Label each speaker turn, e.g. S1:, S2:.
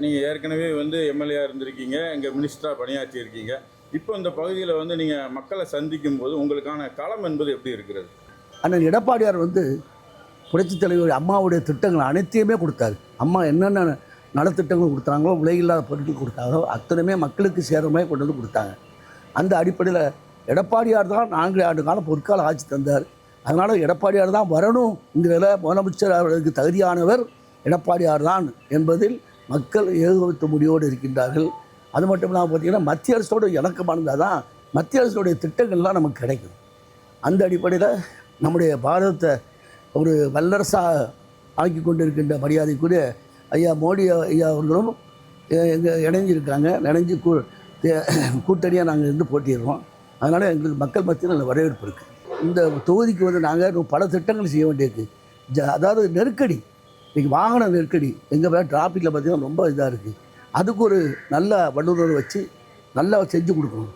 S1: நீங்கள் ஏற்கனவே எம்எல்ஏ இருந்திருக்கீங்க, இங்கே மினிஸ்டராக பணியாற்றியிருக்கீங்க. இப்போ இந்த பகுதியில் நீங்கள் மக்களை சந்திக்கும் போது உங்களுக்கான களம் என்பது எப்படி இருக்கிறது?
S2: அண்ணன் எடப்பாடியார் புரட்சித் தலைவர் அம்மாவுடைய திட்டங்கள் அனைத்தையுமே கொடுத்தாரு. அம்மா என்னென்ன நலத்திட்டங்கள் கொடுத்தாங்களோ, விலையில்லாத பொருட்கள் கொடுத்தாங்களோ அத்தனையுமே மக்களுக்கு சேர மாதிரி கொண்டு வந்து கொடுத்தாங்க. அந்த அடிப்படையில் எடப்பாடியார் தான் 4 ஆண்டு காலம் பொற்கால ஆட்சி தந்தார். அதனால் எடப்பாடியார் தான் வரணுங்கிற முதலமைச்சர் அவர்களுக்கு தகுதியானவர் எடப்பாடியார் தான் என்பதில் மக்கள் ஏகோபித்த முடிவோடு இருக்கின்றார்கள். அது மட்டும் இல்லாமல் பார்த்திங்கன்னா மத்திய அரசோடு இணக்கமானதாக தான் மத்திய அரசுடைய திட்டங்கள்லாம் நமக்கு கிடைக்கும். அந்த அடிப்படையில் நம்முடைய பாரதத்தை ஒரு வல்லரசாக ஆக்கி கொண்டு இருக்கின்ற மரியாதைக்குரிய ஐயா மோடி ஐயா அவர்களும் இணைஞ்சிருக்காங்க. கூட்டணியாக நாங்கள் இருந்து போட்டிடுறோம். அதனால் எங்களுக்கு மக்கள் மத்தியில் நல்ல வரவேற்பு இருக்குது. இந்த தொகுதிக்கு நாங்கள் பல திட்டங்கள் செய்ய வேண்டியிருக்கு. அதாவது நெருக்கடி, இன்றைக்கி வாகன நெருக்கடி எங்கள் டிராஃபிக்கில் பார்த்திங்கன்னா ரொம்ப இதாக இருக்குது. அதுக்கு ஒரு நல்ல வல்லுநர் வச்சு நல்லா செஞ்சு கொடுக்கணும்.